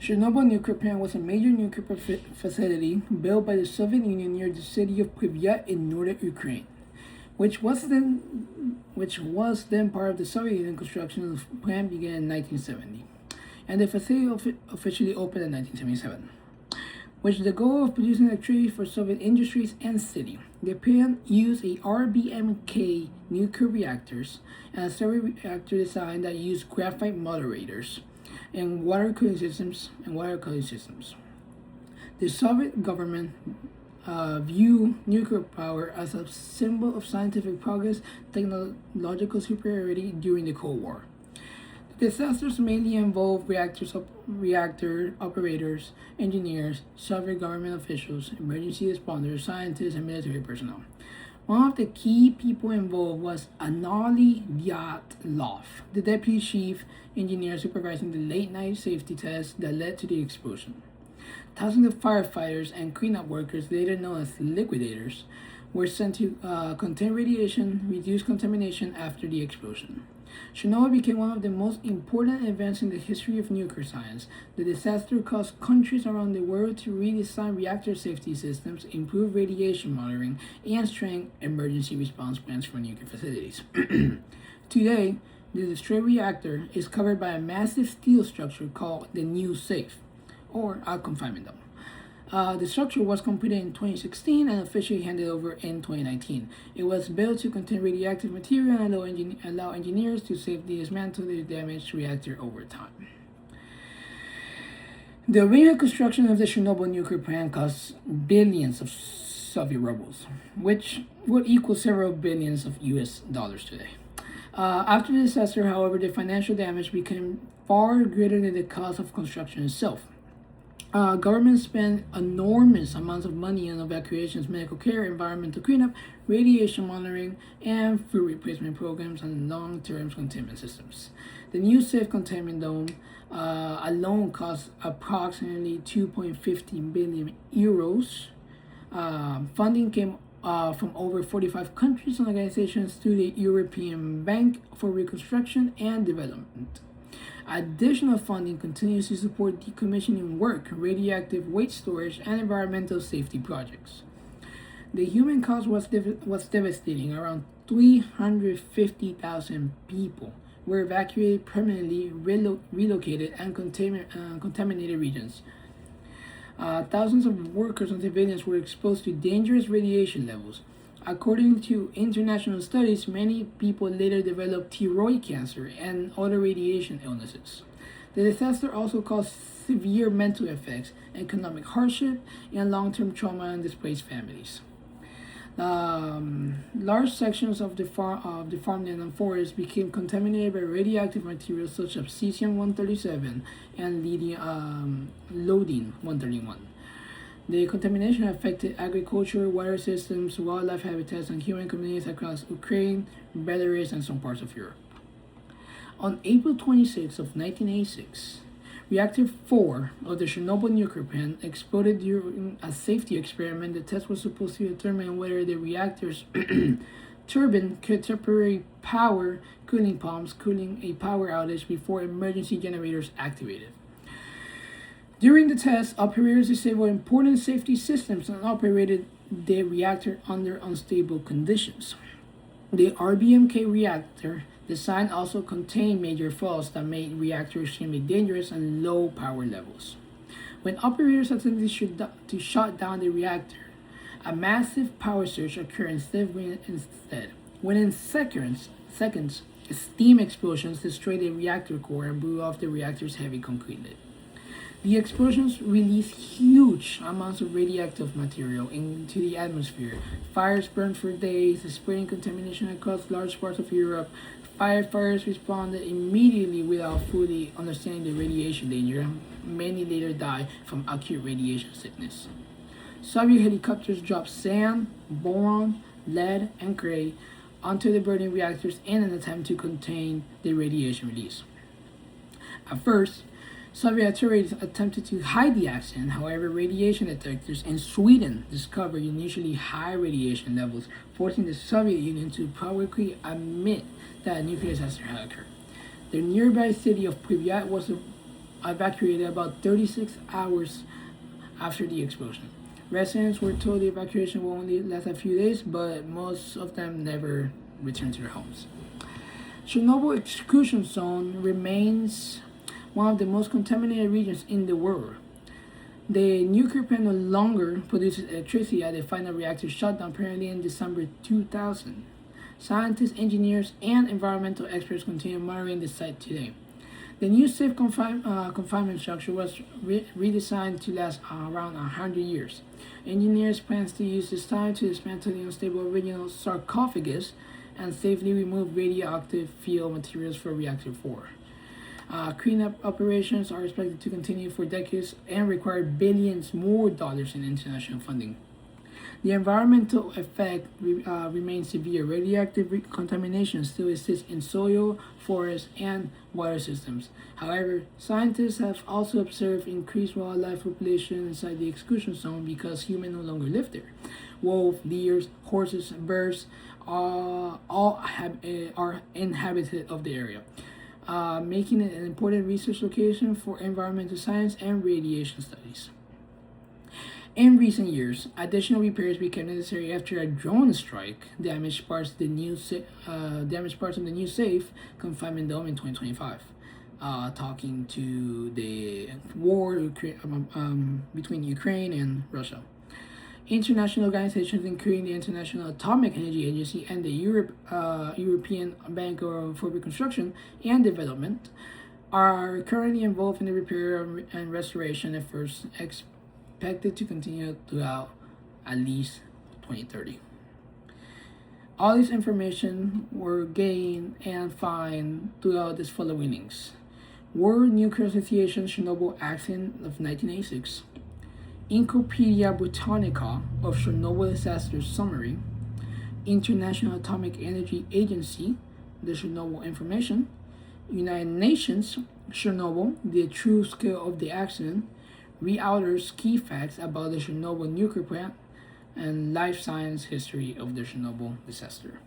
Chernobyl nuclear plant was a major nuclear facility built by the Soviet Union near the city of Pripyat in northern Ukraine, which was then part of the Soviet Union. Construction of the plant began in 1970, and the facility officially opened in 1977, with the goal of producing electricity for Soviet industries and city. The plant used a RBMK nuclear reactors and a Soviet reactor design that used graphite moderators and water cooling systems. The Soviet government viewed nuclear power as a symbol of scientific progress, technological superiority during the Cold War. Disasters mainly involve reactor operators, engineers, Soviet government officials, emergency responders, scientists, and military personnel. One of the key people involved was Anatoly Dyatlov, the deputy chief engineer supervising the late-night safety tests that led to the explosion. Thousands of firefighters and cleanup workers, later known as liquidators, were sent to contain radiation, reduce contamination after the explosion. Chernobyl became one of the most important events in the history of nuclear science. The disaster caused countries around the world to redesign reactor safety systems, improve radiation monitoring, and strengthen emergency response plans for nuclear facilities. Today, the destroyed reactor is covered by a massive steel structure called the New Safe, or a confinement dome. The structure was completed in 2016 and officially handed over in 2019. It was built to contain radioactive material and allow engineers to safely dismantle the damaged reactor over time. The original construction of the Chernobyl nuclear plant cost billions of Soviet rubles, which would equal several billions of US dollars today. After the disaster, however, the financial damage became far greater than the cost of construction itself. Governments spend enormous amounts of money on evacuations, medical care, environmental cleanup, radiation monitoring, and food replacement programs and long-term containment systems. The new safe containment dome alone costs approximately 2.50 billion euros. Funding came from over 45 countries and organizations to the European Bank for Reconstruction and Development. Additional funding continues to support decommissioning work, radioactive waste storage, and environmental safety projects. The human cost was devastating. Around 350,000 people were evacuated permanently, relocated, and contaminated regions. Thousands of workers and civilians were exposed to dangerous radiation levels. According to international studies, many people later developed thyroid cancer and other radiation illnesses. The disaster also caused severe mental effects, economic hardship, and long-term trauma in displaced families. Large sections of the farmland and forest became contaminated by radioactive materials such as cesium-137 and lodin-131. The contamination affected agriculture, water systems, wildlife habitats, and human communities across Ukraine, Belarus, and some parts of Europe. On April 26 of 1986, Reactor 4 of the Chernobyl nuclear plant exploded during a safety experiment. The test was supposed to determine whether the reactor's turbine could temporarily power cooling pumps, cooling a power outage before emergency generators activated. During the test, operators disabled important safety systems and operated the reactor under unstable conditions. The RBMK reactor design also contained major faults that made reactor extremely dangerous and low power levels. When operators attempted to shut down the reactor, a massive power surge occurred instead. Within seconds, steam explosions destroyed the reactor core and blew off the reactor's heavy concrete lid. The explosions released huge amounts of radioactive material into the atmosphere. Fires burned for days, spreading contamination across large parts of Europe. Firefighters responded immediately without fully understanding the radiation danger. Many later died from acute radiation sickness. Soviet helicopters dropped sand, boron, lead, and clay onto the burning reactors in an attempt to contain the radiation release. At first, Soviet authorities attempted to hide the accident. However, radiation detectors in Sweden discovered unusually high radiation levels, forcing the Soviet Union to publicly admit that a nuclear disaster had occurred. The nearby city of Pripyat was evacuated about 36 hours after the explosion. Residents were told the evacuation will only last a few days, but most of them never returned to their homes. Chernobyl exclusion zone remains one of the most contaminated regions in the world. The nuclear plant no longer produces electricity at the final reactor shutdown apparently in December 2000. Scientists, engineers, and environmental experts continue monitoring the site today. The new safe confinement structure was redesigned to last around 100 years. Engineers plan to use this time to dismantle the unstable original sarcophagus and safely remove radioactive fuel materials for Reactor 4. Cleanup operations are expected to continue for decades and require billions more dollars in international funding. The environmental effect remains severe. Radioactive contamination still exists in soil, forests, and water systems. However, scientists have also observed increased wildlife population inside the exclusion zone because humans no longer live there. Wolves, deer, horses, and birds are inhabited of the area, making it an important research location for environmental science and radiation studies. In recent years, additional repairs became necessary after a drone strike damaged parts of the new safe confinement dome in 2025. Talking to the war between Ukraine and Russia. International organizations, including the International Atomic Energy Agency and the European Bank for Reconstruction and Development, are currently involved in the repair and restoration efforts expected to continue throughout at least 2030. All this information were gained and found throughout these following links: World Nuclear Association Chernobyl Accident of 1986, Encyclopedia Britannica of Chernobyl Disaster Summary, International Atomic Energy Agency, the Chernobyl Information, United Nations, Chernobyl, the true scale of the accident, Reuters key facts about the Chernobyl nuclear plant, and life science history of the Chernobyl disaster.